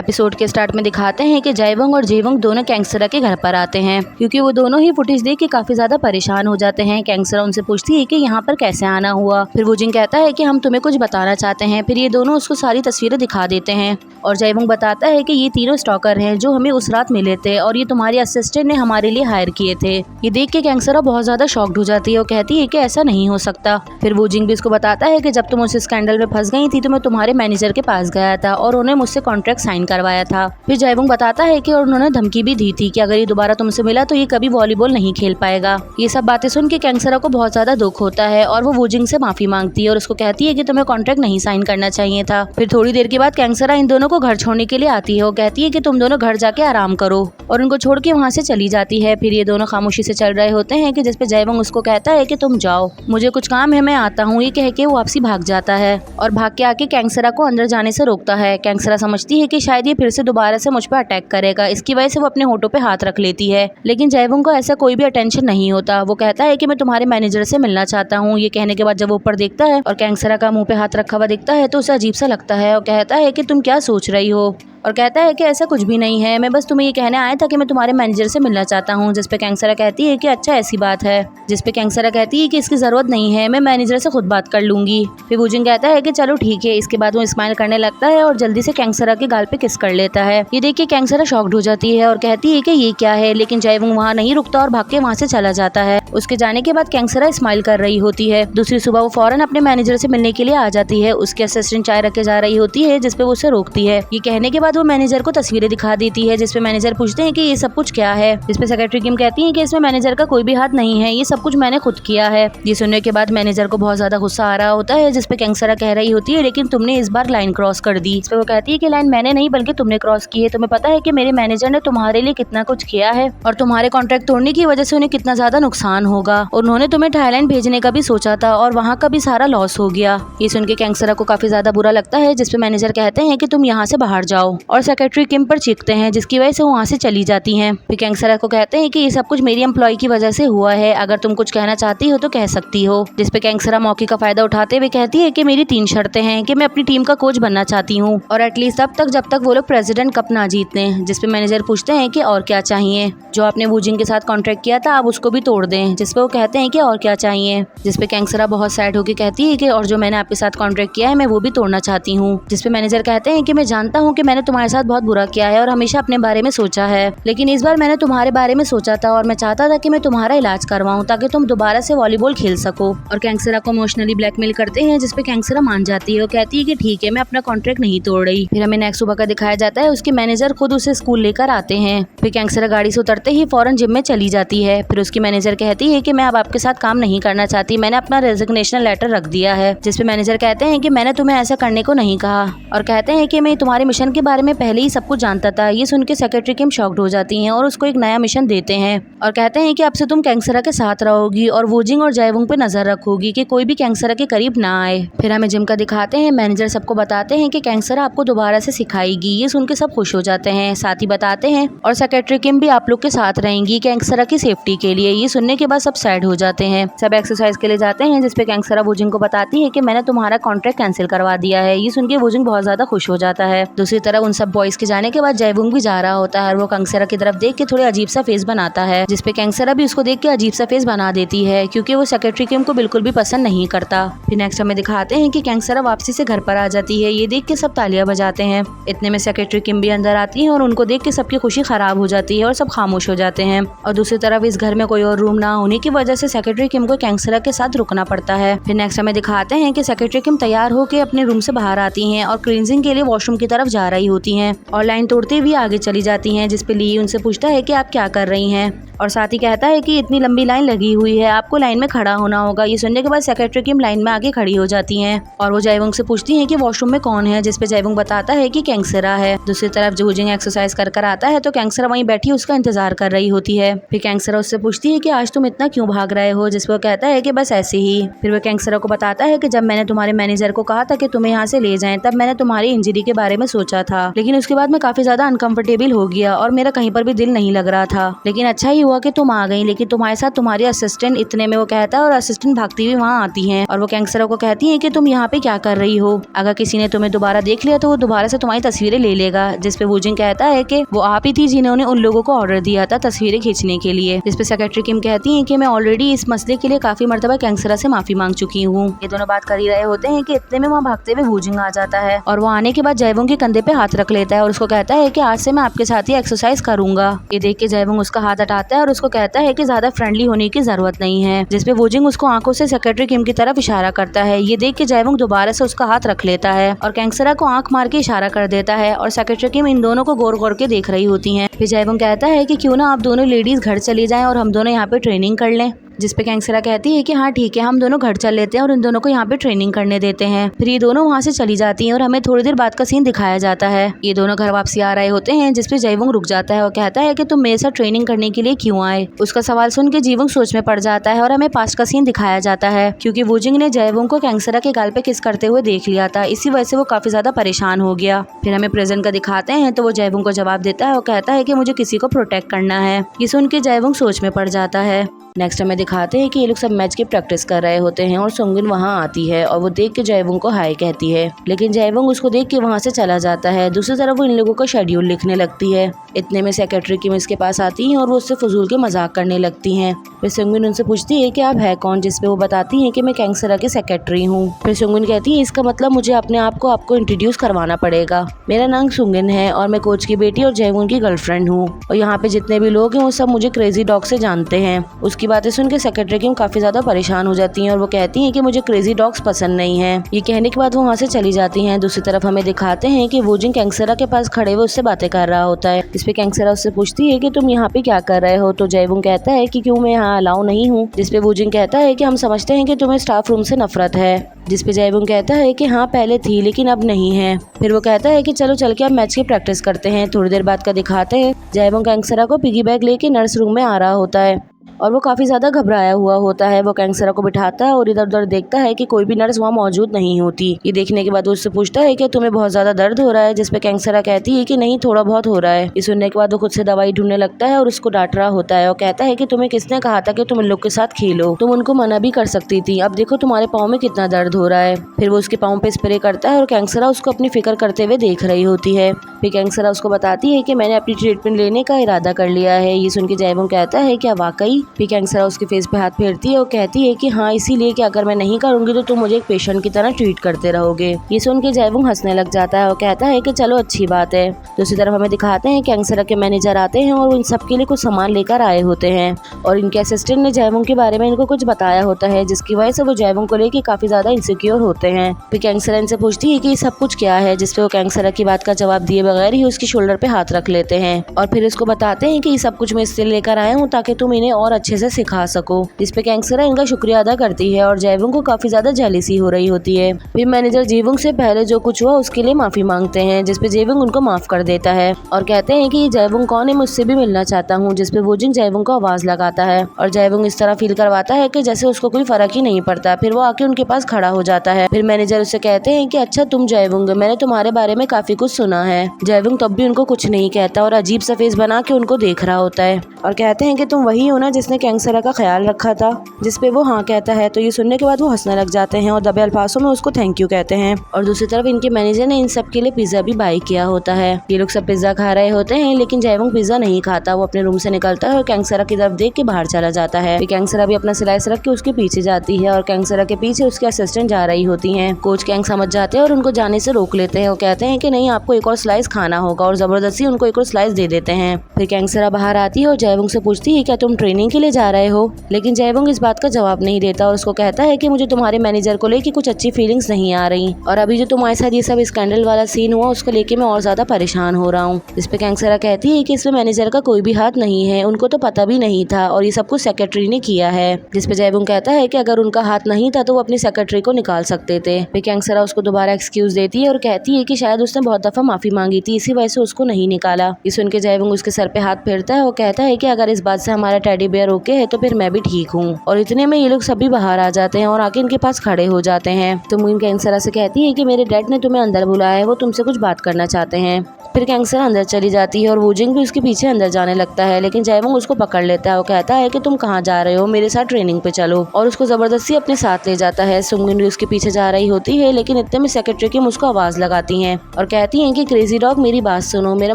Episode के start में दिखाते हैं कि जाएवंग और जेवंग दोनों कैंगसरा के घर पर आते हैं क्योंकि वो दोनों ही फुटेज देख के काफी ज्यादा परेशान हो जाते हैं। कैंगसरा उनसे पूछती है कि यहाँ पर कैसे आना हुआ। फिर वूजिंग कहता है कि हम तुम्हें कुछ बताना चाहते हैं। फिर ये दोनों उसको सारी तस्वीरें दिखा देते हैं और जाएवंग बताता है कि ये तीनों स्टॉकर हैं जो हमें उस रात मिले थे और ये तुम्हारे असिस्टेंट ने हमारे लिए हायर किए थे। ये देख के कैंगसरा बहुत ज्यादा शॉक्ड हो जाती है और कहती है कि ऐसा नहीं हो सकता। फिर वूजिंग भी इसको बताता है कि जब तुम उस स्कैंडल में फंस गई थी तो मैं तुम्हारे मैनेजर के पास गया था और उन्हें मुझसे कॉन्ट्रैक्ट साइन करवाया था। फिर जाएवंग बताता है कि उन्होंने धमकी भी दी थी कि अगर ये दोबारा तुमसे मिला तो ये कभी वॉलीबॉल नहीं खेल पाएगा। ये सब बातें सुन के कैंगसरा को बहुत ज्यादा दुख होता है और वो वूजिंग से माफी मांगती है और उसको कहती है कि तुम्हें कॉन्ट्रैक्ट नहीं साइन करना चाहिए था। फिर थोड़ी देर के बाद कैंगसरा इन दोनों को घर छोड़ने के लिए आती है और कहती है कि तुम दोनों घर जाके आराम करो और उनको छोड़ के वहाँ से चली जाती है। फिर ये दोनों खामोशी से चल रहे होते हैं कि जिसपे जाएवंग उसको कहता है कि तुम जाओ, मुझे कुछ काम है, मैं आता हूँ। ये कह के वो वापसी भाग जाता है और भाग के आके कैंगसरा को अंदर जाने से रोकता है। कैंगसरा समझती है कि शायद ये फिर से दोबारा से मुझ पर अटैक करेगा, इसकी वजह से वो अपने होठों पे हाथ रख लेती है। लेकिन जाएवंग को ऐसा कोई भी अटेंशन नहीं होता। वो कहता है कि मैं तुम्हारे मैनेजर से मिलना चाहता हूँ। ये कहने के बाद जब वो ऊपर देखता है और कैंगसरा का मुंह पे हाथ रखा हुआ दिखता है तो उसे अजीब सा लगता है और कहता है कि तुम क्या सोच रही हो, और कहता है कि ऐसा कुछ भी नहीं है, मैं बस तुम्हें ये कहने आया था कि मैं तुम्हारे मैनेजर से मिलना चाहता हूँ। जिसपे कैंगसरा कहती है कि अच्छा ऐसी बात है। जिसपे कैंगसरा कहती है कि इसकी जरूरत नहीं है, मैं मैनेजर से खुद बात कर लूंगी। फिर वूजिंग कहता है कि चलो ठीक है। इसके बाद वो स्माइल करने लगता है और जल्दी से कैंगसरा के गाल पे किस कर लेता है। ये देख के कैंगसरा शॉक्ड हो जाती है और कहती है कि ये क्या है, लेकिन जाएवंग वहाँ नहीं रुकता और भाग के वहाँ से चला जाता है। उसके जाने के बाद कैंगसरा स्माइल कर रही होती है। दूसरी सुबह वो फौरन अपने मैनेजर से मिलने के लिए आ जाती है। उसकी असिस्टेंट चाय रखे जा रही होती है जिसपे वो उसे रोकती है। ये कहने के बाद वो मैनेजर को तस्वीरें दिखा देती है जिसपे मैनेजर पूछते हैं कि ये सब कुछ क्या है। जिसपे सेक्रेटरी किम कहती है कि इसमें मैनेजर का कोई भी हाथ नहीं है, ये सब कुछ मैंने खुद किया है। ये सुनने के बाद मैनेजर को बहुत ज्यादा गुस्सा आ रहा होता है जिसपे कैंगसरा कह रही होती है लेकिन तुमने इस बार लाइन क्रॉस कर दी। इस पे वो कहती है कि लाइन मैंने नहीं बल्कि तुमने क्रॉस की है। तुम्हें पता है कि मेरे मैनेजर ने तुम्हारे लिए कितना कुछ किया है और तुम्हारे कॉन्ट्रैक्ट तोड़ने की वजह से उन्हें कितना ज्यादा नुकसान होगा। उन्होंने तुम्हें थाईलैंड भेजने का भी सोचा था और वहाँ का भी सारा लॉस हो गया। ये सुन के कैंगसरा को काफी ज्यादा बुरा लगता है जिसपे मैनेजर कहते हैं कि तुम यहाँ से बाहर जाओ और सेक्रेटरी किम पर चीखते हैं जिसकी वजह से वो वहाँ से चली जाती हैं। फिर कैंगसरा को कहते हैं कि ये सब कुछ मेरी एम्प्लॉय की वजह से हुआ है, अगर तुम कुछ कहना चाहती हो तो कह सकती हो। जिसपे कैंगसरा मौके का फायदा उठाते हुए कहती है कि मेरी 3 शर्तें हैं कि मैं अपनी टीम का कोच बनना चाहती हूँ और एटलीस्ट तब तक जब तक वो लोग प्रेसिडेंट कप ना जीतते। जिसपे मैनेजर पूछते हैं कि और क्या चाहिए, जो आपने वूजिंग के साथ कॉन्ट्रैक्ट किया था आप उसको भी तोड़ दें। जिसपे वो कहते हैं कि और क्या चाहिए। जिसपे कैंगसरा बहुत सैड होकर कहती है कि और जो मैंने आपके साथ कॉन्ट्रैक्ट किया है मैं वो भी तोड़ना चाहती हूँ। जिसपे मैनेजर कहते हैं कि मैं जानता हूँ कि मैंने तुम्हारे साथ बहुत बुरा किया है और हमेशा अपने बारे में सोचा है, लेकिन इस बार मैंने तुम्हारे बारे में सोचा था और मैं चाहता था कि मैं तुम्हारा इलाज करवाऊं ताकि तुम दोबारा से वॉलीबॉल खेल सको। और कैंगसरा को इमोशनली ब्लैकमेल करते हैं जिसपे कैंगसरा मान जाती है और कहती है कि ठीक है मैं अपना कॉन्ट्रैक्ट नहीं तोड़ रही। फिर हमें नेक्स्ट सुबह का दिखाया जाता है, उसके मैनेजर खुद उसे स्कूल लेकर आते हैं। फिर कैंगसरा गाड़ी से उतरते ही फौरन जिम में चली जाती है। फिर उसकी मैनेजर कहती है कि मैं अब आपके साथ काम नहीं करना चाहती, मैंने अपना रेजिग्नेशन लेटर रख दिया है। जिसपे मैनेजर कहते हैं कि मैंने तुम्हें ऐसा करने को नहीं कहा और कहते हैं कि मैं तुम्हारे मिशन के बारे में पहले ही सब कुछ जानता था। ये सुन के सेक्रेटरी किम शॉक्ड हो जाती हैं और उसको एक नया मिशन देते हैं और कहते हैं कि अब से तुम कैंगसरा के साथ रहोगी और वूजिंग और जाएवंग पे नजर रखोगी कि कोई भी कैंगसरा के करीब ना आए। फिर हमें जिम का दिखाते हैं। मैनेजर सबको बताते हैं कि कैंगसरा आपको दोबारा से सिखाएगी। ये सुन के सब खुश हो जाते हैं। साथ ही बताते हैं और सेक्रेटरी किम भी आप लोग के साथ रहेंगी कैंगसरा की सेफ्टी के लिए। ये सुनने के बाद सब सैड हो जाते हैं। सब एक्सरसाइज के लिए जाते हैं जिसपे कैंगसरा वूजिंग को बताती है कि मैंने तुम्हारा कॉन्ट्रैक्ट कैंसिल करवा दिया है। ये सुन के वूजिंग बहुत ज्यादा खुश हो जाता है। दूसरी तरफ उन सब बॉयज के जाने के बाद जाएवंग भी जा रहा होता है और वो कैंगसरा की तरफ देख के थोड़े अजीब सा फेस बनाता है। जिसपे कैंगसरा भी उसको देख के अजीब सा फेस बना देती है क्योंकि वो सेक्रेटरी किम को बिल्कुल भी पसंद नहीं करता। फिर नेक्स्ट हमें दिखाते हैं कि कैंगसरा वापसी से घर पर आ जाती है। ये देख के सब तालियां बजाते हैं। इतने में सेक्रेटरी किम भी अंदर आती है और उनको देख के सबकी खुशी खराब हो जाती है और सब खामोश हो जाते हैं। और दूसरी तरफ इस घर में कोई और रूम ना होने की वजह से सेक्रेटरी किम को कैंगसरा के साथ रुकना पड़ता है। फिर नेक्स्ट हमें दिखाते हैं कि सेक्रेटरी किम तैयार होकर अपने रूम से बाहर आती हैं और क्लींजिंग के लिए वॉशरूम की तरफ जा रही होती हैं और लाइन तोड़ते हुए आगे चली जाती हैं। जिसपे ली उनसे पूछता है कि आप क्या कर रही हैं और साथ ही कहता है कि इतनी लंबी लाइन लगी हुई है, आपको लाइन में खड़ा होना होगा। ये सुनने के बाद सेक्रेटरी किम लाइन में आगे खड़ी हो जाती हैं और वो जाएवंग से पूछती हैं कि वॉशरूम में कौन है। जिसपे जाएवंग बताता है कि कैंगसरा है। दूसरी तरफ वूजिंग एक्सरसाइज कर आता है तो कैंगसरा वहीं बैठी उसका इंतजार कर रही होती है। फिर कैंगसरा उससे पूछती है कि आज तुम इतना क्यों भाग रहे हो। जिसपे वो कहता है कि बस ऐसे ही। फिर वो कैंगसरा को बताता है कि जब मैंने तुम्हारे मैनेजर को कहा था कि तुम्हें यहाँ से ले जाएं तब मैंने तुम्हारी इंजरी के बारे में सोचा था था, लेकिन उसके बाद मैं काफी ज्यादा अनकंफर्टेबल हो गया और मेरा कहीं पर भी दिल नहीं लग रहा था। लेकिन अच्छा ही हुआ कि तुम आ गई, लेकिन तुम्हारे साथ तुम्हारी असिस्टेंट। इतने में वो कहता है और असिस्टेंट भागती हुई वहाँ आती है और वो गैंगस्टरों को कहती है कि तुम यहाँ पे क्या कर रही हो, अगर किसी ने तुम्हें दोबारा देख लिया तो वो दोबारा से तुम्हारी तस्वीरें ले लेगा। जिसपे वूजिंग कहता है कि वो आप ही थी जिन्होंने उन लोगों को ऑर्डर दिया था तस्वीरें खींचने के लिए। जिसपे सेक्रेटरी किम कहती है कि मैं ऑलरेडी इस मसले के लिए काफी मर्तबा गैंगस्टरा से माफी मांग चुकी हूँ। ये दोनों बात कर ही रहे होते हैं कि इतने में वहाँ भागते हुए वूजिंग आ जाता है और वो आने के बाद जयवंग के कंधे पे हाथ रख लेता है और उसको कहता है कि आज से मैं आपके साथ ही एक्सरसाइज करूंगा। ये देख के जयवंग उसका हाथ हटाता है और उसको कहता है कि ज्यादा फ्रेंडली होने की जरूरत नहीं है। जिसपे वूजिंग उसको आंखों से सेक्रेटरी किम की तरफ इशारा करता है। ये देख के जयवंग दोबारा से उसका हाथ रख लेता है और गैंगस्टरा को आंख मार के इशारा कर देता है और सेक्रेटरी किम इन दोनों को गौर गौर के देख रही होती हैं। फिर जयवंग कहता है कि क्यों ना आप दोनों लेडीज घर चली जाएं और हम दोनों यहाँ पे ट्रेनिंग कर लें। जिसपे गैंगस्टरा कहती है कि हाँ ठीक है, हम दोनों घर चल लेते हैं और इन दोनों को यहाँ पे ट्रेनिंग करने देते हैं। फिर ये दोनों वहाँ से चली जाती हैं और हमें थोड़ी देर बाद का सीन दिखाया जाता है। ये दोनों घर वापसी आ रहे होते हैं जिसपे जयवंग रुक जाता है और कहता है कि तुम मेरे साथ ट्रेनिंग करने के लिए क्यों आए। उसका सवाल सुन के जयवंग सोच में पड़ जाता है और हमें पास्ट का सीन दिखाया जाता है क्योंकि वूजिंग ने जयवंग को गैंगस्टरा के गाल पे किस करते हुए देख लिया था, इसी वजह से वो काफी ज्यादा परेशान हो गया। फिर हमें प्रेजेंट का दिखाते हैं तो वो जयवंग को जवाब देता है और कहता है कि मुझे किसी को प्रोटेक्ट करना है। ये सुन के जयवंग सोच में पड़ जाता है। नेक्स्ट हमें दिखाते हैं कि ये लोग सब मैच की प्रैक्टिस कर रहे होते हैं और सुंगिन वहाँ आती है और वो देख के जयवंग को हाय कहती है, लेकिन जयवंग उसको देख के वहाँ से चला जाता है। दूसरी तरफ वो इन लोगों का शेड्यूल लिखने लगती है। इतने में सेक्रेटरी किम इसके पास आती है और वो उससे फजूल के मजाक करने लगती हैं। फिर सुंगिन उनसे पूछती है कि आप है कौन, जिसपे वो बताती है कि मैं गैंगस्टरा के सेक्रेटरी हूँ। फिर सुंगिन कहती है इसका मतलब मुझे अपने आप को आपको इंट्रोड्यूस करवाना पड़ेगा। मेरा नाम सुंगिन है और मैं कोच की बेटी और जयवंग की गर्लफ्रेंड हूँ और यहाँ पे जितने भी लोग हैं वो सब मुझे क्रेजी डॉग से जानते हैं। उसकी बातें सुन के सेक्रेटरी किम काफी ज्यादा परेशान हो जाती हैं और वो कहती हैं कि मुझे क्रेजी डॉग्स पसंद नहीं है। ये कहने के बाद वो वहाँ से चली जाती हैं। दूसरी तरफ हमें दिखाते हैं कि वूजिंग गैंगस्टरा के पास खड़े हुए उससे बातें कर रहा होता है। इस पे गैंगस्टरा उससे पूछती है कि तुम यहाँ पे क्या कर रहे हो, तो जयवंग कहता है कि क्यों मैं यहाँ अलाउ नहीं हूँ। जिसपे वूजिंग कहता है कि हम समझते हैं कि तुम्हें स्टाफ रूम से नफरत है। जिसपे जयवंग कहता है कि हाँ पहले थी लेकिन अब नहीं है। फिर वो कहता है कि चलो चल के अब मैच की प्रैक्टिस करते हैं। थोड़ी देर बाद का दिखाते हैं जयवंग गैंगस्टरा को पिगी बैग लेके नर्स रूम में आ रहा होता है और वो काफी ज्यादा घबराया हुआ होता है। वो गैंगस्टरा को बिठाता है और इधर उधर देखता है कि कोई भी नर्स वहाँ मौजूद नहीं होती। ये देखने के बाद वो उससे पूछता है कि तुम्हें बहुत ज्यादा दर्द हो रहा है, जिसपे गैंगस्टरा कहती है कि नहीं थोड़ा बहुत हो रहा है। ये सुनने के बाद वो खुद से दवाई ढूंढने लगता है और उसको डांट रहा होता है और कहता है कि तुम्हें किसने कहा था कि तुम इन लोग के साथ खेलो, तुम उनको मना भी कर सकती थी, अब देखो तुम्हारे पाँव में कितना दर्द हो रहा है। फिर वो उसके पाँव पे स्प्रे करता है और गैंगस्टरा उसको अपनी फिक्र करते हुए देख रही होती है। फिर गैंगस्टरा उसको बताती है कि मैंने अपनी ट्रीटमेंट लेने का इरादा कर लिया है। ये सुन के जयवंग कहता है क्या वाकई। फिर गैंगस्टरा उसके फेस पे हाथ फेरती है और कहती है कि हाँ इसीलिए कि अगर मैं नहीं करूंगी तो तुम मुझे एक पेशेंट की तरह ट्रीट करते रहोगे। ये सुन के जयवंग हंसने लग जाता है और कहता है कि चलो अच्छी बात है। दूसरी तरफ हमें दिखाते हैं कि गैंगस्टरा के मैनेजर आते हैं और वो इन सब के लिए कुछ सामान लेकर आए होते हैं और इनके असिस्टेंट ने जयवंग के बारे में इनको कुछ बताया होता है, जिसकी वजह से वो जयवंग को लेकर काफी ज्यादा इनसिक्योर होते हैं। फिर गैंगस्टरा इनसे पूछती है कि सब कुछ क्या है, जिसपे वो गैंगस्टरा की बात का जवाब दिए बगैर ही उसकी शोल्डर पे हाथ रख लेते हैं और फिर उसको बताते हैं कि ये सब कुछ मैं इसलिए लेकर आया हूँ ताकि तुम इन्हें और अच्छे से सिखा सको। जिसपे गैंगस्टरा इनका शुक्रिया अदा करती है और जयवंग को काफी ज्यादा जेलसी हो रही होती है। फिर मैनेजर जयवंग से पहले जो कुछ हुआ उसके लिए माफी मांगते हैं, जिसपे जयवंग उनको माफ कर देता है और कहते हैं कि ये जयवंग कौन है, मुझसे भी मिलना चाहता हूँ। जिसपे वूजिंग जयवंग को आवाज लगाता है और जयवंग इस तरह फील करवाता है कि जैसे उसको कोई फर्क ही नहीं पड़ता। फिर वो आके उनके पास खड़ा हो जाता है। फिर मैनेजर उससे कहते हैं कि अच्छा तुम जयवंग, मैंने तुम्हारे बारे में काफी कुछ सुना है। जयवंग तब भी उनको कुछ नहीं कहता और अजीब सा फेस बना के उनको देख रहा होता है और कहते हैं कि तुम वही हो ना जिसने गैंगस्टरा का ख्याल रखा था। जिसपे वो हाँ कहता है। तो ये सुनने के बाद वो हंसने लग जाते हैं और दबे अल्फाजों में उसको थैंक यू कहते हैं। और दूसरी तरफ इनके मैनेजर ने इन सब के लिए पिज्जा भी बाय किया होता है। ये लोग सब पिज्जा खा रहे होते हैं लेकिन जयवंग पिज्जा नहीं खाता। वो अपने रूम से निकलता है और गैंगस्टरा की तरफ देख के बाहर चला जाता है। गैंगस्टरा भी अपना स्लाइस रख के उसके पीछे जाती है और गैंगस्टरा के पीछे उसके असिस्टेंट जा रही होती है। कोच गैंग समझ जाते हैं और उनको जाने से रोक लेते हैं और कहते हैं कि नहीं आपको एक और स्लाइस खाना होगा और जबरदस्ती उनको एक और स्लाइस दे देते हैं। फिर गैंगस्टरा बाहर आती है और जयवंग से पूछती है क्या तुम ट्रेनिंग के लिए जा रहे हो, लेकिन जयवंग इस बात का जवाब नहीं देता और उसको कहता है कि मुझे तुम्हारे मैनेजर को लेके कुछ अच्छी फीलिंग्स नहीं आ रही और अभी जो तुम्हारे साथ ये सब स्कैंडल वाला सीन हुआ उसको लेके मैं और ज्यादा परेशान हो रहा हूँ। इस पे गैंगस्टरा कहती है कि इसमें मैनेजर का कोई भी हाथ नहीं है, उनको तो पता भी नहीं था और ये सब कुछ सेक्रेटरी ने किया है। जिसपे जयवंग कहता है कि अगर उनका हाथ नहीं था तो वो अपनी सेक्रेटरी को निकाल सकते थे। फिर गैंगस्टरा उसको दोबारा एक्सक्यूज देती है और कहती है कि शायद उसने बहुत दफा माफी मांगी थी, इसी वजह से उसको नहीं निकाला। ये सुन के जयवंग उसके सर पे हाथ फेरता है और कहता है कि अगर इस बात से हमारा टेडी बेयर ओके है तो फिर मैं भी ठीक हूँ। और इतने में ये लोग सभी बाहर आ जाते हैं और आके इनके पास खड़े हो जाते हैं। तो मून कैंसरा से कहती है कि मेरे डैड ने तुम्हें अंदर बुलाया है, वो तुमसे कुछ बात करना चाहते हैं। फिर कैंसरा अंदर चली जाती है और वूजिंग भी उसके पीछे अंदर जाने लगता है, लेकिन जयवंग उसको पकड़ लेता है। वो कहता है कि तुम कहाँ जा रहे हो, मेरे साथ ट्रेनिंग पे चलो, और उसको जबरदस्ती अपने साथ ले जाता है। सुंगमिन भी उसके पीछे जा रही होती है, लेकिन इतने में सेक्रेटरी किम उसको आवाज लगाती हैं और कहती हैं कि क्रेजी डॉग मेरी बात सुनो, मेरा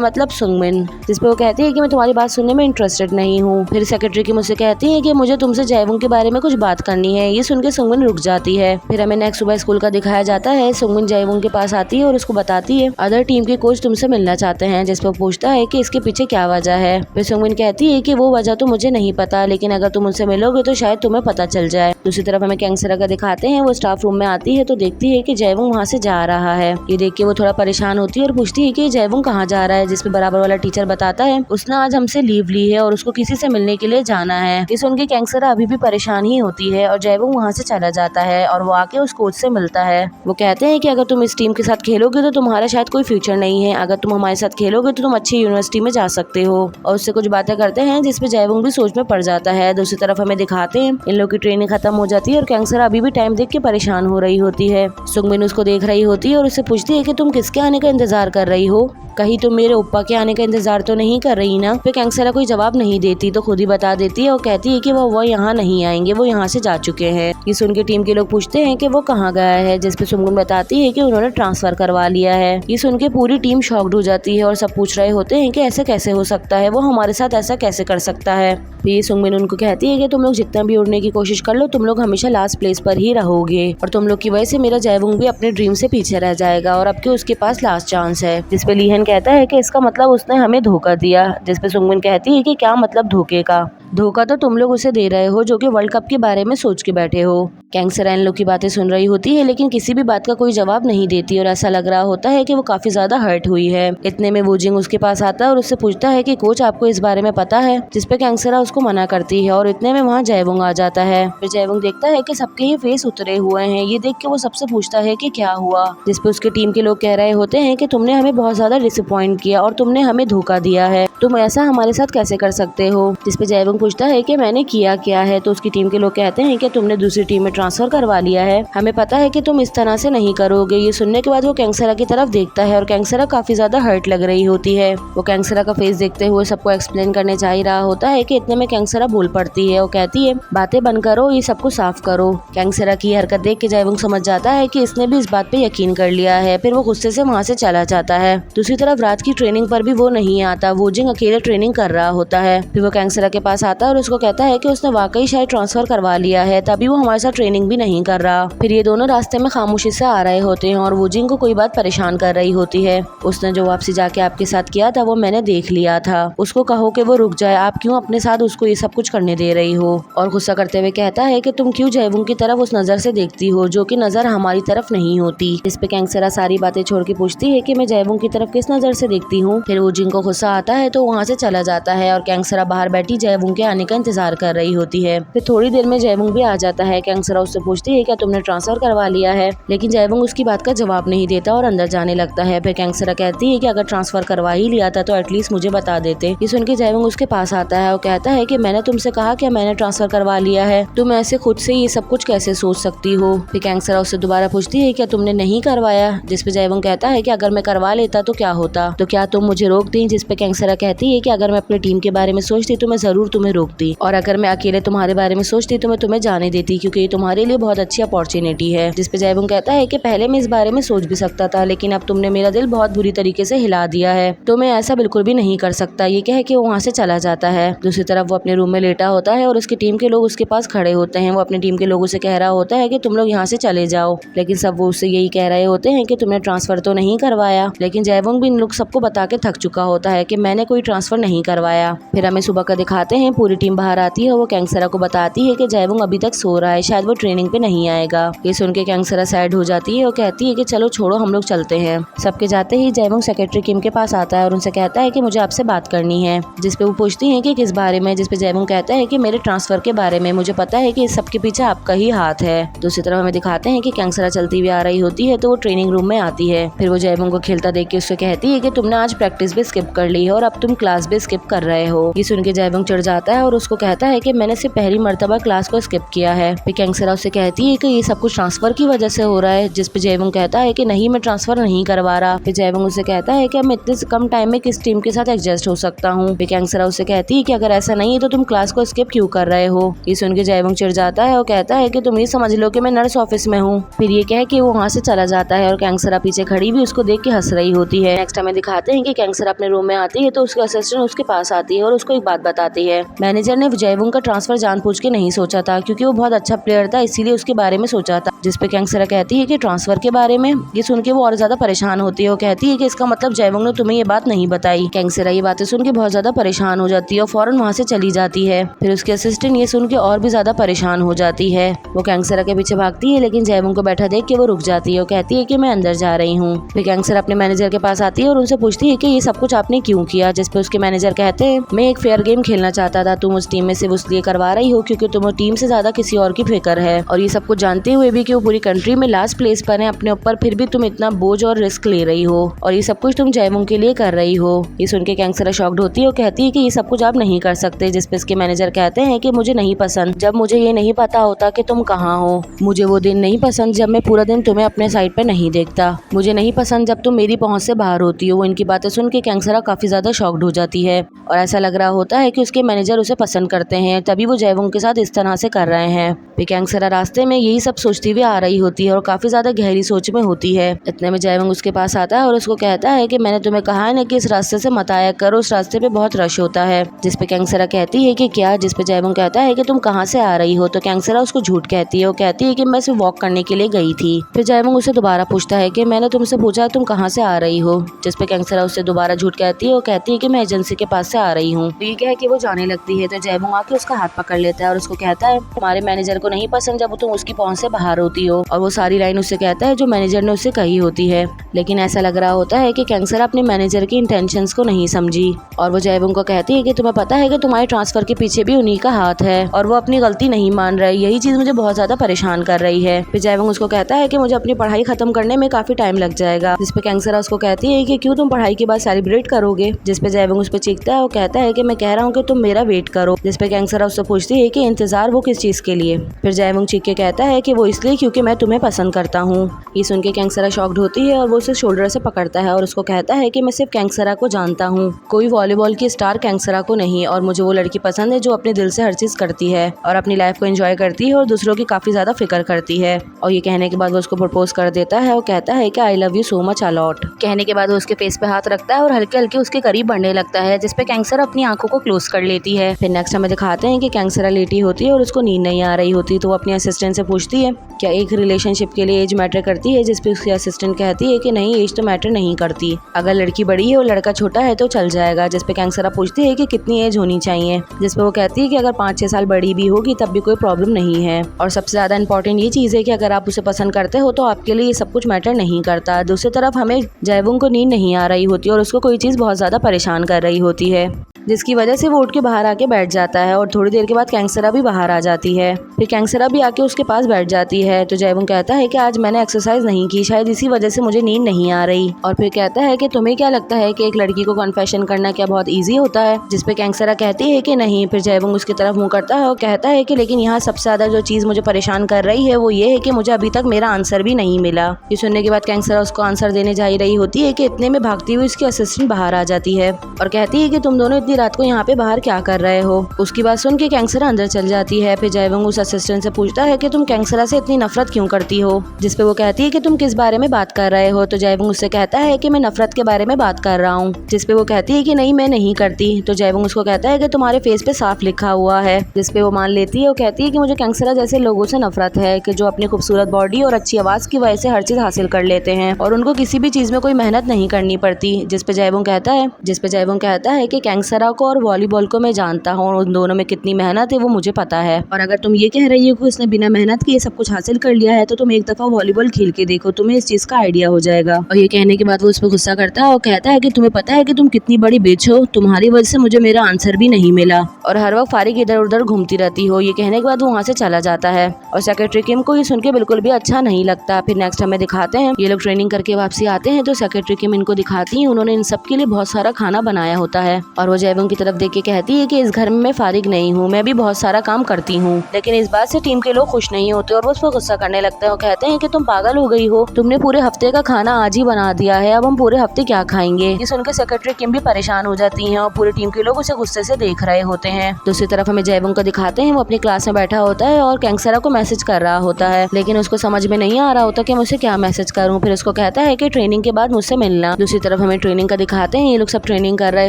मतलब सुंगमिन। जिस पे वो कहती है कि मैं तुम्हारी बात सुनने में इंटरेस्टेड नहीं हूँ। फिर सेक्रेटरी किम मुझसे कहती है कि मुझे तुमसे जयवंग के बारे में कुछ बात करनी है। ये सुन के सुंगमिन रुक जाती है। फिर हमें नेक्स्ट सुबह स्कूल का दिखाया जाता है। सुंगमिन जयवंग के पास आती है और उसको बताती है अदर टीम के कोच तुमसे मिलना चाहते हैं। जिस पर पूछता है कि इसके पीछे क्या वजह है। फिर सुंगमिन कहती है कि वो वजह तो मुझे नहीं पता, लेकिन अगर तुम उनसे मिलोगे तो शायद तुम्हें पता चल जाए। दूसरी तरफ हमें कैंसरा का दिखाते हैं। वो स्टाफ रूम में आती है तो देखती है कि जयवंग वहाँ से जा रहा है। ये देख के वो थोड़ा परेशान होती है और पूछती है कि जयवंग कहाँ जा रहा है। जिसपे बराबर वाला टीचर बताता है उसने आज हमसे लीव ली है और उसको किसी से मिलने के लिए जाना है। ये सुन के कैंसरा अभी भी परेशान ही होती है और जयवंग वहाँ से चला जाता है और वो आके उस कोच से मिलता है। वो कहते हैं कि अगर तुम इस टीम के साथ खेलोगे तो तुम्हारा शायद कोई फ्यूचर नहीं है, अगर तुम हमारे साथ खेलोगे तो तुम अच्छी यूनिवर्सिटी में जा सकते हो। और उससे कुछ बातें करते हैं जिसपे जयवंग भी सोच में पड़ जाता है। दूसरी तरफ हमें दिखाते हैं इन लोग की ट्रेनिंग खत्म हो जाती है और कैंसरा अभी भी टाइम देख के परेशान हो रही होती है। सुंगमिन उसको देख रही होती है और उससे पूछती है कि तुम किसके आने का इंतजार कर रही हो, कहीं तुम मेरे ओप्पा के आने का इंतजार तो नहीं कर रही ना। फिर कैंसरा कोई जवाब नहीं देती तो खुद ही बता देती है और कहती है कि वो यहाँ नहीं आएंगे, वो यहाँ से जा चुके हैं। ये सुन के टीम के लोग पूछते हैं कि वो कहाँ गया है। जिसपे सुंगमिन बताती है कि उन्होंने ट्रांसफर करवा लिया है। ये सुन के पूरी टीम शॉक्ड हो जाती है और सब पूछ रहे होते हैं कि ऐसे कैसे हो सकता है, वो हमारे साथ ऐसा कैसे कर सकता है। फिर ये सुंगमिन उनको कहती है कि तुम लोग जितना भी उड़ने की कोशिश कर लो, तुम लोग हमेशा लास्ट प्लेस पर ही रहोगे और तुम लोग की वजह से मेरा जयवंग भी अपने ड्रीम से पीछे रह जाएगा और अब के उसके पास लास्ट चांस है। जिसपे लीहन कहता है कि इसका मतलब उसने हमें धोखा दिया। जिसपे सुंगमिन कहती है कि क्या मतलब धोखे का, धोखा तो तुम लोग उसे दे रहे हो जो कि वर्ल्ड कप के बारे में सोच के बैठे हो। कैंसरा इन लोग की बातें सुन रही होती है लेकिन किसी भी बात का कोई जवाब नहीं देती और ऐसा लग रहा होता है कि वो काफी ज्यादा हर्ट हुई है। इतने में वूजिंग उसके पास आता है और उससे पूछता है कि कोच आपको इस बारे में पता है। जिसपे कैंसरा उसको मना करती है और इतने में वहाँ जयवंग आ जाता है। फिर जयवंग देखता है कि सबके ही फेस उतरे हुए हैं। ये देख के वो सबसे पूछता है कि क्या हुआ। जिसपे उसके टीम के लोग कह रहे होते हैं कि तुमने हमें बहुत ज्यादा डिसअपॉइंट किया और तुमने हमें धोखा दिया है, तुम ऐसा हमारे साथ कैसे कर सकते हो। जिसपे जयवंग पूछता है कि मैंने किया क्या है। तो उसकी टीम के लोग कहते हैं कि तुमने दूसरी टीम में ट्रांसफर करवा लिया है, हमें पता है कि तुम इस तरह से नहीं करोगे। ये सुनने के बाद वो कैंसरा की तरफ देखता है और कैंसरा काफी ज्यादा हर्ट लग रही होती है। वो कैंसरा का फेस देखते हुए सबको एक्सप्लेन करने जा ही रहा होता है कि इतने में कैंसरा बोल पड़ती है। वो कहती है बातें बंद करो, ये सबको साफ करो। कैंसरा की हरकत देख के जयवंग समझ जाता है कि इसने भी इस बात पे यकीन कर लिया है। फिर वो गुस्से से वहाँ से चला जाता है। दूसरी तरफ रात की ट्रेनिंग पर भी वो नहीं आता। वूजिंग अकेले ट्रेनिंग कर रहा होता है। फिर वो कैंसरा के पास आता है और उसको कहता है कि उसने वाकई शायद ट्रांसफर करवा लिया है, तभी वो हमारे साथ ट्रेनिंग भी नहीं कर रहा। फिर ये दोनों रास्ते में खामोशी से आ रहे होते हैं और वूजिंग को कोई बात परेशान कर रही होती है। उसने जो वापसी जाके आपके साथ किया था वो मैंने देख लिया था, उसको कहो कि वो रुक जाए, आप क्यों अपने साथ उसको ये सब कुछ करने दे रही हो। और गुस्सा करते हुए कहता है कि तुम क्यों जयवंग की तरफ उस नजर से देखती हो जो कि नजर हमारी तरफ नहीं होती। इस पे कैंसरा सारी बातें छोड़ के पूछती है कि मैं जयवंग की तरफ किस नजर से देखती हूँ। फिर वूजिंग को गुस्सा आता है तो वहाँ से चला जाता है और कैंसरा बाहर बैठी जयवंग के आने का इंतजार कर रही होती है। फिर थोड़ी देर में जयवंग भी आ जाता है। कैंसरा उससे पूछती है क्या तुमने ट्रांसफर करवा लिया है, लेकिन जयवंग उसकी बात का जवाब नहीं देता और अंदर जाने लगता है। फिर कैंसरा कहती है कि अगर ट्रांसफर करवा ही लिया था तो एटलीस्ट मुझे बता देते। ये सुन के जयवंग उसके पास आता है और कहता है कि मैंने तुमसे कहा कि मैंने ट्रांसफर करवा लिया है, तुम ऐसे खुद से ये सब कुछ कैसे सोच सकती हो। फिर कैंसरा उससे दोबारा पूछती है क्या तुमने नहीं करवाया। जिसपे जयवंग कहता है कि अगर मैं करवा लेता तो क्या होता, तो क्या तुम मुझे रोकती। जिसपे कैंसरा कहती है कि अगर मैं अपनी टीम के बारे में सोचती तो मैं जरूर तुम्हें रोकती, और अगर मैं अकेले तुम्हारे बारे में सोचती तो मैं तुम्हें जाने देती, क्योंकि ये तुम्हारे लिए बहुत अच्छी अपॉर्चुनिटी है। जिसपे जयवंग कहता है कि पहले मैं इस बारे में सोच भी सकता था, लेकिन अब तुमने मेरा दिल बहुत बुरी तरीके से हिला दिया है, तो मैं ऐसा बिल्कुल भी नहीं कर सकता। ये कह के वो वहाँ से चला जाता है। दूसरी तरफ वो अपने रूम में लेटा होता है और उसकी टीम के लोग उसके पास खड़े होते हैं। वो अपनी टीम के लोगों से कह रहा होता है कि तुम लोग यहाँ से चले जाओ, लेकिन सब वो उससे यही कह रहे होते हैं कि तुमने ट्रांसफर तो नहीं करवाया। लेकिन जयवंग भी इन लोग सबको बता के थक चुका होता है कि मैंने कोई ट्रांसफर नहीं करवाया। फिर हमें सुबह का दिखाते हैं, पूरी टीम बाहर आती है और वो कैंसरा को बताती है कि जयवंग अभी तक सो रहा है, शायद वो ट्रेनिंग पे नहीं आएगा। ये सुन के कैंसरा सैड हो जाती है और कहती है कि चलो छोड़ो, हम लोग चलते हैं। सबके जाते ही जयवंग सेक्रेटरी किम के पास आता है और उनसे कहता है कि मुझे आपसे बात करनी है, जिसपे वो पूछती हैं कि किस बारे में, जिसपे जयवंग कहता है कि मेरे ट्रांसफर के बारे में, मुझे पता है कि इस सब के पीछे आपका ही हाथ है। दूसरी तरफ हमें दिखाते हैं कि कैंसरा चलती हुई आ रही होती है तो वो ट्रेनिंग रूम में आती है। फिर वो जयवंग को खेलता देख के उससे कहती है कि तुमने आज प्रैक्टिस भी स्किप कर ली है और अब तुम क्लास भी स्किप कर रहे हो। ये सुन के जयवंग चिढ़ जाता है और उसको कहता है कि मैंने सिर्फ पहली मर्तबा क्लास को स्किप किया है। फिर कैंसरा उससे कहती है कि ये सब कुछ ट्रांसफर की वजह से हो रहा है, जिसपे जयवंग कहता है कि नहीं, मैं ट्रांसफर नहीं करवा रहा। फिर जयवंग उससे कहता है कि मैं इतने कम टाइम में किस टीम के साथ एडजस्ट हो सकता हूँ। फिर कैंसरा उससे कहती है कि अगर ऐसा नहीं है तो तुम क्लास को स्किप क्यों कर रहे हो। ये सुन के जयवंग चिढ़ जाता है और कहता है कि तुम ये समझ लो कि मैं नर्स ऑफिस में हूँ। फिर ये कह के वो वहाँ से चला जाता है और कैंसरा पीछे खड़ी भी उसको देख के हंस रही होती है। नेक्स्ट हमें दिखाते हैं कि कैंसरा अपने रूम में आती है तो उसके असिस्टेंट उसके पास आती है और उसको एक बात बताती है। मैनेजर ने जयवंग का ट्रांसफर जानबूझ के नहीं सोचा था क्योंकि वो बहुत अच्छा प्लेयर था, इसीलिए उसके बारे में सोचा था। जिसपे कैंसरा कहती है कि ट्रांसफर के बारे में। ये सुन के वो और ज्यादा परेशान होती है। वो कहती है कि इसका मतलब जयवंग ने तुम्हें ये बात नहीं बताई। कैंसरा ये बातें सुन के बहुत ज्यादा परेशान हो जाती है और फौरन वहाँ से चली जाती है। फिर उसके असिस्टेंट ये सुन के और भी ज्यादा परेशान हो जाती है। वो कैंसरा के पीछे भागती है लेकिन जयवंग को बैठा देख के वो रुक जाती है और कहती है कि मैं अंदर जा रही हूँ। फिर कैंसरा अपने मैनेजर के पास आती है और उनसे पूछती है कि ये सब कुछ आपने क्यों किया। जिसपे उसके मैनेजर कहते हैं, मैं एक फेयर गेम खेलना चाहता था, तुम उस टीम में सिर्फ इसलिए करवा रही हो क्योंकि तुम्हें टीम से ज्यादा किसी और की फिक्र है, और ये सब कुछ जानते हुए भी कि वो पूरी कंट्री में लास्ट प्लेस पर है अपने ऊपर, फिर भी तुम इतना बोझ और रिस्क ले रही हो और ये सब कुछ तुम जयवंग के लिए कर रही हो। ये सुन के कैंसरा शॉक्ड होती है और कहती है कि ये सब कुछ आप नहीं कर सकते। जिसपे इसके मैनेजर कहते हैं कि मुझे नहीं पसंद जब मुझे ये नहीं पता होता कि तुम कहाँ हो, मुझे वो दिन नहीं पसंद जब मैं पूरा दिन तुम्हें अपने साइड पे नहीं देखता, मुझे नहीं पसंद जब तुम मेरी पहुंच से बाहर होती हो। वो इनकी बातें सुन के कैंसरा काफी ज्यादा शॉक्ड हो जाती है और ऐसा लग रहा होता है कि उसके मैनेजर उसे पसंद करते हैं, तभी वो जयवंग के साथ इस तरह से कर रहे हैं। फिर कैंसरा रास्ते में यही सब सोचती हुई आ रही होती है और काफी ज्यादा गहरी सोच में होती है। इतने में जयवंग उसके पास आता है और उसको कहता है कि मैंने तुम्हें कहा है ना कि इस रास्ते से मत आया करो, उस रास्ते पे बहुत रश होता है। जिसपे कैंसरा कहती है कि क्या। जिसपे जयवंग कहता है कि तुम कहाँ से आ रही हो। तो कैंसरा उसको झूठ कहती है। वो कहती है कि मैं सिर्फ वॉक करने के लिए गई थी। फिर जयवंग उसे दोबारा पूछता है कि मैंने तुमसे पूछा तुम कहाँ से आ रही हो। जिसपे कैंसरा उससे दोबारा झूठ कहती है। वो कहती है कि मैं एजेंसी के पास से आ रही हूँ। तो ये कह के वो जाने लगती है तो जयवंग आके उसका हाथ पकड़ लेता है और उसको कहता है, तुम्हारे मैनेजर को नहीं पसंद जब तुम उसकी पहुंच से बाहर होती हो, और वो सारी लाइन उससे कहता है जो मैनेजर ने उससे कही होती है। लेकिन ऐसा लग रहा होता है कि कैंसरा अपने मैनेजर की इंटेंशंस को नहीं समझी और वो जयवंग को कहती है कि तुम्हें पता है कि तुम्हारे ट्रांसफर के पीछे भी उन्हीं का हाथ है और वो अपनी गलती नहीं मान रहे, यही चीज मुझे बहुत ज्यादा परेशान कर रही है। फिर जयवंग उसको कहता है कि मुझे अपनी पढ़ाई खत्म करने में काफी टाइम लग जाएगा। जिसपे कैंसरा उसको कहती है कि क्यों तुम पढ़ाई के बाद सेलिब्रेट करोगे। जिसपे जयवंग उस पर चीखता है और कहता है कि मैं कह रहा हूँ कि तुम मेरा वेट करो। जिसपे कैंसरा उससे पूछती है कि इंतजार वो किस चीज के लिए। फिर जयवंग चीख के कहता है कि वो इसलिए क्योंकि मैं तुम्हें पसंद करता हूँ। ये सुन के कैंसरा शॉक्ड होती है और वो उसे शोल्डर से पकड़ता है और उसको कहता है कि मैं सिर्फ कैंसरा को जानता हूँ, कोई वॉलीबॉल की स्टार कैंसरा को नहीं, और मुझे वो लड़की पसंद है जो अपने दिल से हर चीज करती है और अपनी लाइफ को एंजॉय करती है और दूसरों की काफी ज्यादा फिक्र करती है। और ये कहने के बाद वो उसको प्रपोज कर देता है और कहता है कि I love you so much a lot. कहने के बाद वो उसके फेस पे हाथ रखता है और हल्के हल्के उसके करीब बढ़ने लगता है। जिसपे कैंसरा अपनी आंखों को क्लोज कर लेती है। फिर नेक्स्ट हमें दिखाते हैं कि कैंसरा लेटी होती है और उसको नींद नहीं आ रही होती तो वो अपनी असिस्टेंट से पूछती है क्या एक रिलेशनशिप के लिए एज मैटर करती है। जिसपे उसकी असिस्टेंट कहती है कि नहीं, एज तो मैटर नहीं करती, अगर लड़की बड़ी है और लड़का छोटा है तो चल जाएगा। जिसपे कैंसरा पूछती है कि कितनी एज होनी चाहिए। जिसपे वो कहती है कि अगर 5-6 साल बड़ी भी होगी तब भी कोई प्रॉब्लम नहीं है, और सबसे ज्यादा इंपॉर्टेंट ये चीज है कि अगर आप उसे पसंद करते हो तो आपके लिए ये सब कुछ मैटर नहीं करता। दूसरी तरफ हमें जयवंग को नींद नहीं आ रही होती और उसको कोई चीज बहुत ज्यादा परेशान कर रही होती है, जिसकी वजह से वो उठ के बाहर आके बैठ जाता है और थोड़ी देर के बाद कैंसरा भी बाहर आ जाती है। फिर कैंसरा भी आके उसके पास बैठ जाती है तो जयवंग कहता है कि आज मैंने एक्सरसाइज नहीं की, शायद इसी वजह से मुझे नींद नहीं आ रही। और फिर कहता है कि तुम्हें क्या लगता है कि एक लड़की को कन्फेशन करना क्या बहुत ईजी होता है। जिसपे कैंसरा कहती है कि नहीं। फिर जयवंग उसकी तरफ मुंह करता है और कहता है कि लेकिन यहाँ सबसे ज्यादा जो चीज मुझे परेशान कर रही है वो ये है कि मुझे अभी तक मेरा आंसर भी नहीं मिला। ये सुनने के बाद कैंसरा उसको आंसर देने जा रही होती है कि इतने में भागती हुई उसकी असिस्टेंट बाहर आ जाती है और कहती है कि तुम दोनों इतनी रात को यहाँ पे बाहर क्या कर रहे हो। उसकी बात सुन के कैंसरा अंदर चल जाती है। फिर जयवंग उस असिस्टेंट से पूछता है कि तुम कैंसरा से इतनी नफरत क्यों करती हो। जिसपे वो कहती है कि तुम किस बारे में बात कर रहे हो। तो जयवंग उससे कहता है कि मैं नफरत के बारे में बात कर रहा हूँ। जिसपे वो कहती है कि नहीं, मैं नहीं करती। तो जयवंग उसको कहता है कि तुम्हारे फेस पे साफ लिखा हुआ है। जिसपे वो मान लेती है और कहती है कि मुझे कैंसरा जैसे लोगों से नफरत है कि जो अपनी खूबसूरत बॉडी और अच्छी आवाज की वजह से हर चीज हासिल कर लेते हैं और उनको किसी भी चीज में कोई मेहनत नहीं करनी पड़ती। जिसपे जयवंग कहता है कि कैंसरा कैंसरा को और वॉलीबॉल को मैं जानता हूँ, उन दोनों में कितनी मेहनत है वो मुझे पता है। और अगर तुम ये कह रही हो कि उसने बिना मेहनत के ये सब कुछ हासिल कर लिया है तो तुम एक दफा वॉलीबॉल खेल के देखो, तुम्हें इस चीज का आइडिया हो जाएगा। और ये कहने के बाद वो उस पर गुस्सा करता है और कहता है कि तुम्हें पता है कि तुम कितनी बड़ी बिच हो, तुम्हारी वजह से मुझे मेरा आंसर भी नहीं मिला और हर वक्त फारिग इधर उधर घूमती रहती हो। ये कहने के बाद वो वहाँ से चला जाता है और सेक्रेटरी किम को ये सुन के बिल्कुल भी अच्छा नहीं लगता। फिर नेक्स्ट हमें दिखाते हैं ये लोग ट्रेनिंग करके वापसी आते हैं तो सेक्रेटरी किम इनको दिखाती है उन्होंने इन सब के लिए बहुत सारा खाना बनाया होता है और वो जयवंग की तरफ देख के कहती है कि इस घर में मैं फारिग नहीं हूँ, मैं भी बहुत सारा काम करती हूँ। लेकिन इस बात से टीम के लोग खुश नहीं होते और वो उस पर गुस्सा करने लगते हैं और कहते हैं कि तुम पागल हो गई हो, तुमने पूरे हफ्ते का खाना आज ही बना दिया है, अब हम पूरे हफ्ते क्या खाएंगे। ये सुनकर सेक्रेटरी किम भी परेशान हो जाती है और पूरी टीम के लोग उसे गुस्से से देख रहे होते हैं। दूसरी तरफ हमें जयवंग को दिखाते हैं वो अपनी क्लास में बैठा होता है और कैंसरा को मैसेज कर रहा होता है, लेकिन उसको समझ में नहीं आ रहा होता कि मैं उसे क्या मैसेज करूं। फिर उसको कहता है कि ट्रेनिंग के बाद मुझसे मिलना। दूसरी तरफ हमें ट्रेनिंग का दिखाते हैं, ये लोग सब ट्रेनिंग कर रहे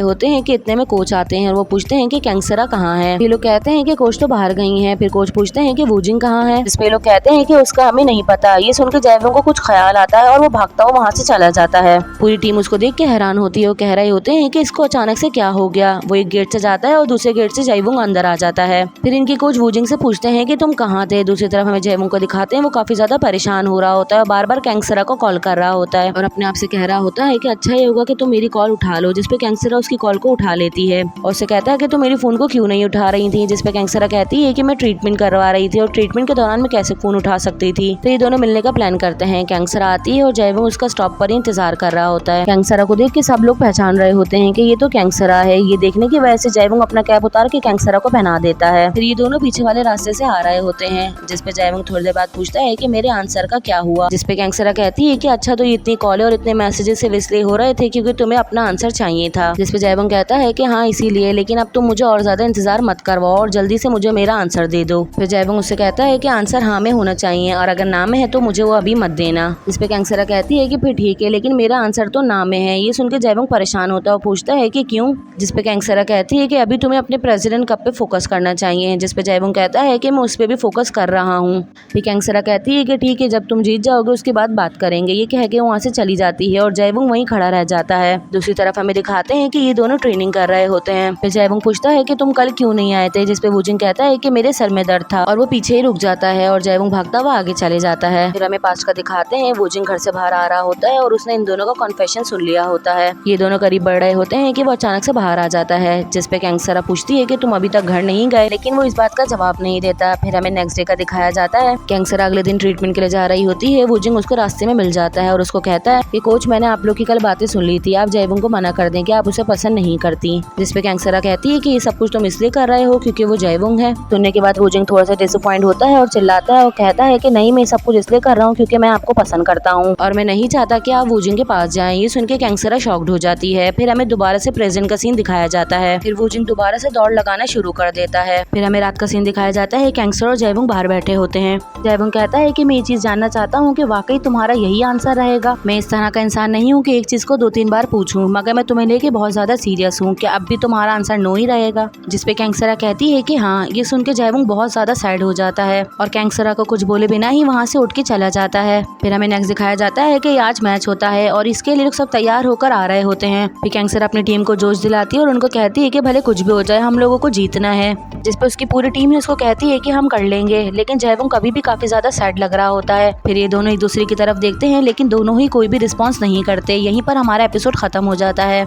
होते हैं कि इतने में कोच आते हैं और वो पूछते हैं कि कैंसरा कहाँ है। ये लोग कहते हैं कि कोच तो बाहर गई हैं। फिर कोच पूछते हैं कि वूजिंग कहाँ है, जिस पे लोग कहते हैं कि उसका हमें नहीं पता। ये सुनकर जयवंग को कुछ ख्याल आता है और वो भागता हुआ वहाँ से चला जाता है। पूरी टीम उसको देख के हैरान होती है और कह रहे होते हैं कि इसको अचानक से क्या हो गया। वो एक गेट से जाता है और दूसरे गेट से जयवंग अंदर आ जाता है। फिर इनके कोच वूजिंग से पूछते हैं कि तुम कहाँ थे। दूसरी तरफ हमें जयवंग को दिखाते हैं वो काफी ज्यादा परेशान हो रहा होता है, बार बार कैंसरा को कॉल कर रहा होता है और अपने आप से कह रहा होता है कि अच्छा ये होगा कि तुम मेरी कॉल उठा लो, जिसपे कैंसरा उसकी कॉल को उठा लेती है और उसे कहता है कि तुम मेरी फोन को क्यों नहीं उठा रही थी, जिसपे कैंसरा कहती है कि मैं ट्रीटमेंट करवा रही थी और ट्रीटमेंट के दौरान मैं कैसे फोन उठा सकती थी। तो ये दोनों मिलने का प्लान करते हैं। कैंसरा आती है और जयवंग उसका स्टॉप पर ही इंतजार कर रहा होता है। कैंसरा को देख के सब लोग पहचान रहे होते हैं कि ये तो कैंसरा है। ये देखने की वजह से जयवंग अपना कैप उतार के कैंसरा को पहना देता है। फिर ये दोनों पीछे वाले रास्ते से आ रहे होते हैं, जिसपे जयवंग थोड़ी देर बाद पूछता है कि मेरे आंसर का क्या हुआ, जिसपे कैंसरा कहती है कि अच्छा तो इतनी कॉल और इतने मैसेजेस सिर्फ इसलिए हो रहे थे क्योंकि तुम्हें अपना आंसर चाहिए था। जिसपे जयवंग कहता है कि हाँ इसीलिए, लेकिन अब तुम मुझे और ज्यादा इंतजार मत करवाओ और जल्दी से मुझे मेरा आंसर दे दो। फिर जयवंग उससे कहता है कि आंसर हाँ में होना चाहिए और अगर ना में है तो मुझे वो अभी मत देना। जिसपे कैंसरा कहती है कि फिर ठीक है, लेकिन मेरा आंसर तो ना में है। ये सुनकर जयवंग परेशान होता है और पूछता है कि क्यों। जिसपे कैंसरा कहती है कि अभी तुम्हें अपने प्रेसिडेंट कप पे फोकस करना चाहिए। जिसपे जयवंग कहता है कि मैं उस पे भी फोकस कर रहा हूँ। फिर कैंसरा कहती है कि ठीक है, जब तुम जीत जाओगे उसके बाद बात करेंगे। ये कह के वहाँ से चली जाती है और जयवंग वहीं खड़ा रह जाता है। दूसरी तरफ हमें दिखाते हैं कि ये दोनों ट्रेनिंग कर रहे होते हैं। फिर जयवंग पूछता है कि तुम कल क्यों नहीं आए थे, जिसपे वूजिंग कहता है कि मेरे सर में दर्द था और वो पीछे ही रुक जाता है और जयवंग भागता हुआ आगे चले जाता है। फिर हमें पास्ट का दिखाते हैं, वूजिंग घर से बाहर आ रहा होता है और उसने इन दोनों का कॉन्फेशन सुन लिया होता है। ये दोनों करीब बढ़ रहे होते हैं कि वो अचानक से बाहर आ जाता है। जिसपे कैंसरा पूछती है कि तुम अभी तक घर नहीं गए, लेकिन वो इस बात का जवाब नहीं देता। फिर हमें नेक्स्ट डे का दिखाया जाता है। कैंसरा अगले दिन ट्रीटमेंट के लिए जा रही होती है। वूजिंग उसको रास्ते में मिल जाता है और उसको कहता है कि कोच मैंने आप लोग की कल बातें सुन ली थी, आप जयवंग को मना कर दें कि आप उसे पसंद नहीं करती। जिसपे कैंसरा कहती है कि ये सब कुछ तुम इसलिए कर रहे हो क्योंकि वो जयवंग है। सुनने के बाद वूजिंग थोड़ा सा डिसअपॉइंट होता है और चिल्लाता है और कहता है कि नहीं, मैं सब कुछ इसलिए कर रहा हूँ क्योंकि मैं आपको पसंद करता हूँ और मैं नहीं चाहता कि आप वूजिंग के पास जाएं। ये सुन के कैंसरा शॉक्ड हो जाती है। फिर हमें दोबारा से प्रेजेंट का सीन दिखाया जाता है। फिर वूजिंग दोबारा से दौड़ लगाना शुरू कर देता है। फिर हमें रात का सीन दिखाया जाता है। कैंसरा और जयवंग बाहर बैठे होते हैं। जयवंग कहता है कि मैं ये चीज जानना चाहता हूँ कि वाकई तुम्हारा यही आंसर रहेगा। मैं इस तरह का इंसान नहीं हूँ कि एक चीज को 2-3 बार पूछूं, मगर मैं तुम्हें लेके बहुत ज्यादा सीरियस हूँ। क्या अब भी तुम्हारा आंसर नो ही रहेगा? जिसपे कैंसरा कहती है कि हाँ। ये सुन के जयवंग बहुत ज्यादा सैड हो जाता है और कैंसरा को कुछ बोले बिना ही वहाँ से उठ के चला जाता है। फिर हमें नेक्स्ट दिखाया जाता है कि आज मैच होता है और इसके लिए लोग सब तैयार होकर आ रहे होते हैं। फिर कैंसरा अपनी टीम को जोश दिलाती है और उनको कहती है कि भले कुछ भी हो जाए हम लोगों को जीतना है। जिसपे उसकी पूरी टीम ही उसको कहती है कि हम कर लेंगे, लेकिन जयवंग कभी भी काफी ज्यादा सैड लग रहा होता है। फिर ये दोनों एक दूसरे की तरफ देखते हैं, लेकिन दोनों ही कोई भी रिस्पॉन्स नहीं करते। यहीं पर हमारा एपिसोड खत्म हो जाता है।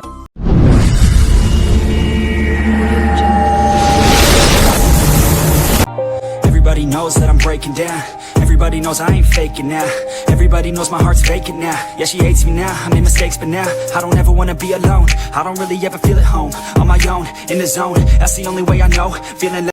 Everybody knows that I'm breaking down. Everybody knows I ain't faking now. Everybody knows my heart's vacant now. Yeah, she hates me now, I made mistakes but now I don't ever wanna be alone. I don't really ever feel at home. On my own, in the zone, that's the only way I know. Feeling